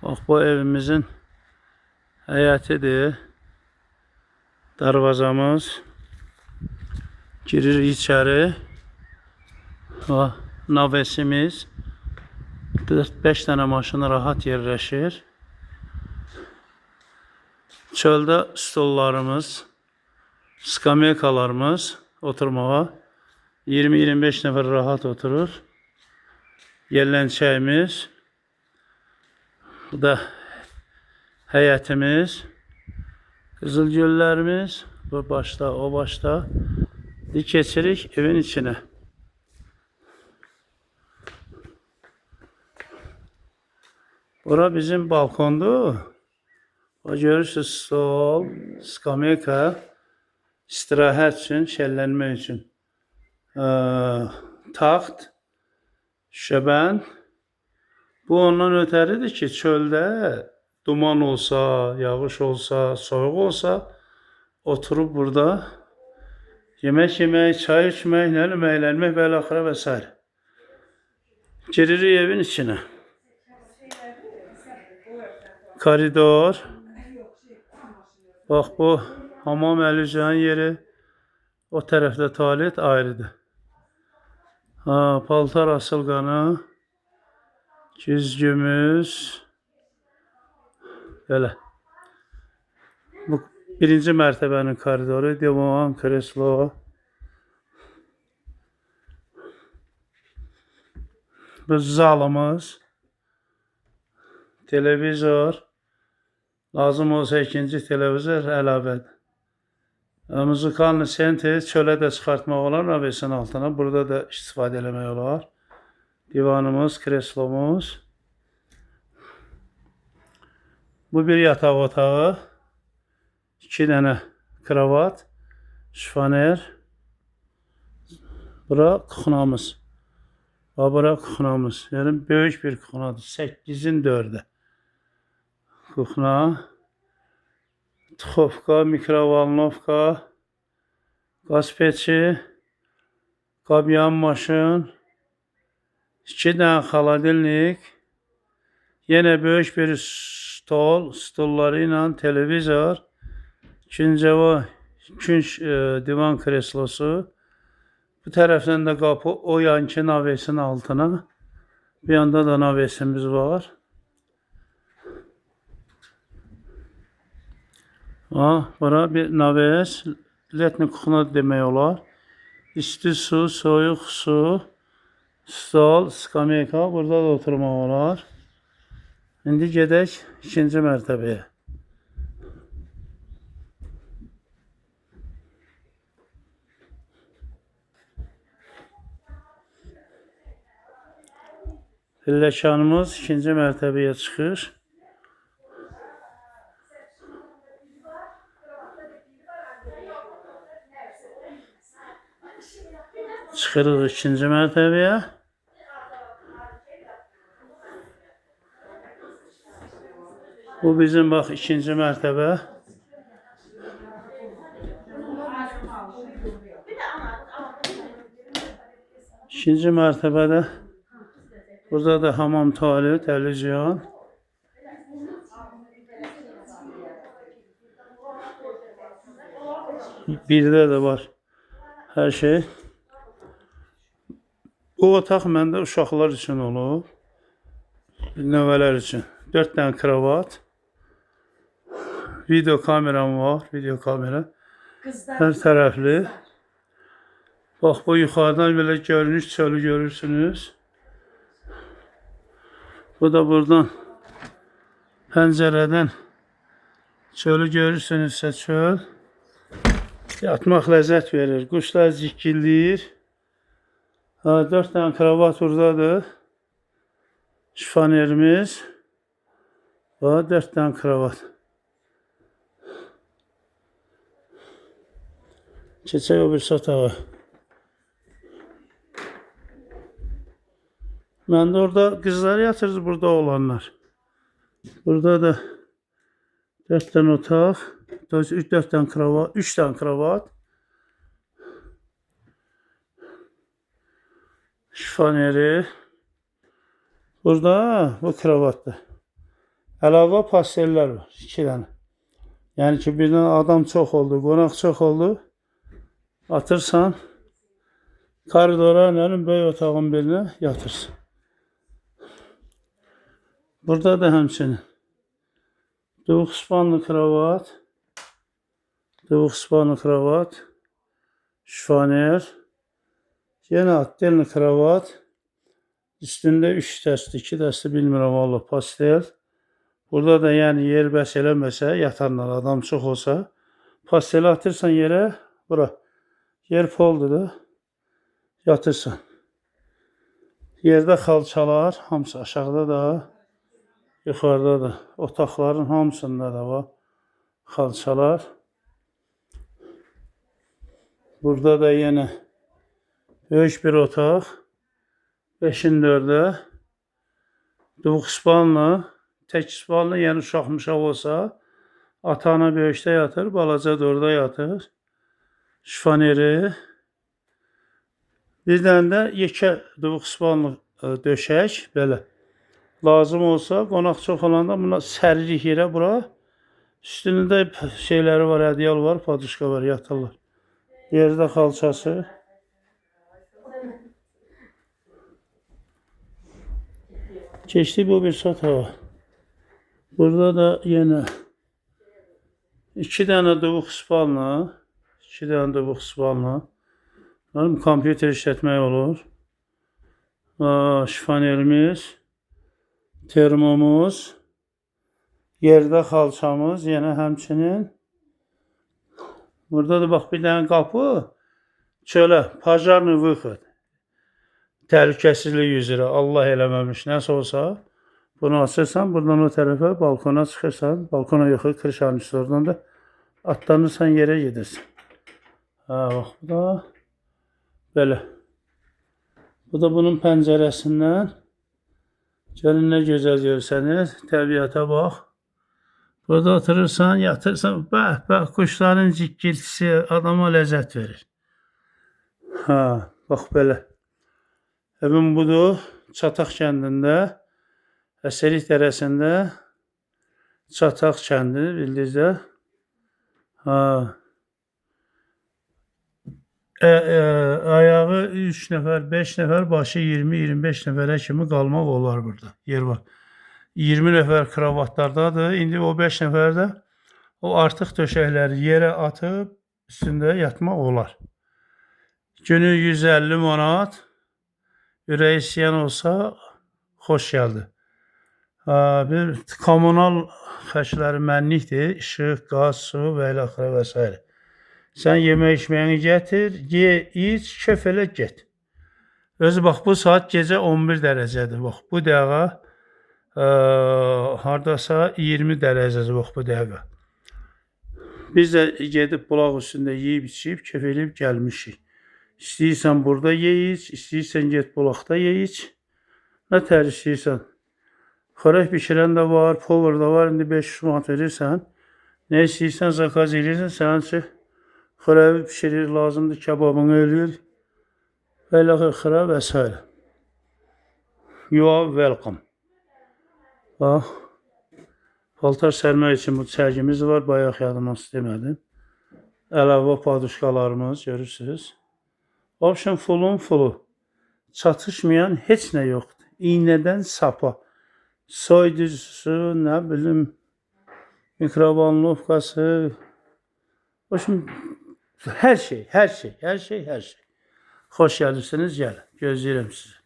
Bax, bu evimizin həyətidir. Darvazamız. Giririk içəri. Navesimiz. 4-5 dənə maşın rahat yerləşir. Çöldə stollarımız, skameykalarımız oturmağa 20-25 nəfər rahat oturur. Yerlənçəyimiz. Bu da həyətimiz. Qızılgöllərimiz. Bu başda, o başda. Keçirik evin içine. Bura bizim balkondur. Görürsünüz, stol, skameyka, istirahət üçün, şəllənmək üçün. Taxt, şəbən. Bu ondan ötəridir ki, çöldə duman olsa, yağış olsa, soğuk olsa, oturup burada yemək yemək, çay içmək, əylənmək və axıra və s. Giririk evin içine. Koridor. Bax, bu hamam əlüzyanın yeri. O tərəfdə tualet ayrıdır. Paltar asılqanı. Güzgümüz. Belə. Bu birinci mərtəbənin koridoru. Divan, kreslo. Bu zalımız. Televizor. Lazım olsa ikinci televizor əlavədir. Muzikalni sentez çölə də çıxartmaq olar navesin altına. Burada da istifadə eləmək olar. Divanımız, kreslomuz. Bu bir yataq otağı. 2 dənə kravat, şifaner. Bura kuxnamız. Bura kuxnamız. Yəni böyük bir kuxnadır. 8-in 4-ə. Kuxna. Tuxovka, mikrovalnovka. Qaz peçi. Qabyan maşın. 2 dənə xaladelnik. Yenə böyük bir stol. Stolları ilə televizor. Künc divan kreslosu. Bu tərəfdən də qapı o yanki navesin altına. Bir yanda da navesimiz var. Bura bir naves. Letni kuxna demək olar. İsti su, soyuq su. Stol, skameyka. Burada da oturmaq olar. İndi gedək ikinci mərtəbəyə. Pilləkanımız ikinci mərtəbəyə çıxır. Çıxırıq ikinci mərtəbəyə. Bu bizim bax ikinci mərtəbə. İkinci mərtəbədə burada da hamam, tualet, əlüzyan. Birdə də var hər şey. Bu otaq məndə uşaqlar üçün olub. Nəvələr üçün. 4 dənə kravat. Video kameram var. Video kamera. Hər tərəfli. Bax, bu yuxarıdan belə görünüş çölü görürsünüz. Bu da buradan pəncərədən çölü görürsünüzsə çöl. Yatmaq ləzzət verir. Quşlar cikkilləyir. 4 dənə kravat buradadır. Şifanerimiz. 4 dənə kravat. Keçək o bir otağa. Mən də orada qızlar yatırız, burada olanlar. Burada da 4 dənə otaq. 4 dənə kravat. 3 dənə kravat. Şifaneri. Burada bu kravatdır. Əlavə pastellər var. 2 dənə. Yəni ki, birdən adam çox oldu, qonaq çox oldu. Atırsan koridora, nəlim böyük otağın birinə yatırsın. Burada da həmçinin double spanlı kravat, şifonyer, yenə atdelli kravat, üstündə 3 dəsti, 2 dəsti bilmirəm valla pastel. Burada da yəni yer bəs eləməsə, yatanlar adam çox olsa, pasteli atırsan yerə, bura yer poldur da, yatırsan. Yerdə xalçalar, hamısı aşağıda da, yuxarıda da, otaqların hamısında da var xalçalar. Burada da yenə böyük bir otaq, 5-in 4-ə, double tək spallı, yəni uşaq olsa, ata-ana böyükdə yatır, balaca da orada yatır. Şifoneri. Bir dənə də yekə double spallı döşək, belə. Lazım olsa, qonaq çox olanda buna səririk yerə bura. Üstündə şeyləri var, ədyal var, paduşka var, yatırlar. Yerdə xalçası. Keçdik bu bir otağa. Burada da yenə 2 dənə double spallı, kompüter işlətmək olur. Şifonerimiz, termomuz, yerdə xalçamız, yenə həmçinin. Burada da bax bir dənə qapı, çölə, pajarlı vıxıd. Təhlükəsizlik üzrə, Allah eləməmiş, nəsə olsa, bunu açırsan, buradan o tərəfə, balkona çıxırsan, balkona yoxu, kırşanın üstü, oradan da atlanırsan, yerə gedirsən. Bax, bu da belə. Bu da bunun pəncərəsindən, gəlin nə gözəl görsənir, təbiətə bax. Burada oturursan, yatırsan, bəh, quşların cikkiltisi adama ləzzət verir. Bax belə. Evim budur, Çataq kəndində, Əsərik dərəsində, Çataq kəndi, bildiniz də. Ayağı 3 nəfər, 5 nəfər, başı 20-25 nəfərə kimi qalmaq olar burada, yer var. 20 nəfər kravatlardadır, indi o 5 nəfər də o artıq döşəkləri yerə atıb, üstündə yatmaq olar. Günü 150 manat, ürək istəyən olsa, xoş gəldi. Bir kommunal xərcləri mənlikdir, işıq, qaz, su və ilə axırə və s. Sən yemək içməyini gətir, ye, iç, kef elə get. Özü bax, bu saat gecə 11 dərəcədir, bax, bu dəqiqə hardasa 20 dərəcədir, bax, bu dəqiqə. Biz də gedib bulaq üstündə yeyib, içib, kef eləyib gəlmişik. İstəyirsən burada ye, iç, istəyirsən get bulaqda ye, iç. Nə tər istəyirsən? Xörək bişirən də var, power da var, indi 500 manat verirsən. Nə istəyirsən, zakaz edirsən, sənin üçün xörəyi pişirir, lazımdır, kebabını eləyir. Və ilə xırə və s. You are welcome. Bax, paltar sərmək üçün bu çərgimiz var, bayaq yadıma demədim. Əlavə paduşkalarımız, görürsünüz. Option fullun. Çatışmayan heç nə yoxdur. İğnədən sapa. Soy düzüsü, nə bilim, mikrovalnovkası. Hər şey. Xoş gəlirsiniz, gəlin. Gözləyirəm sizi.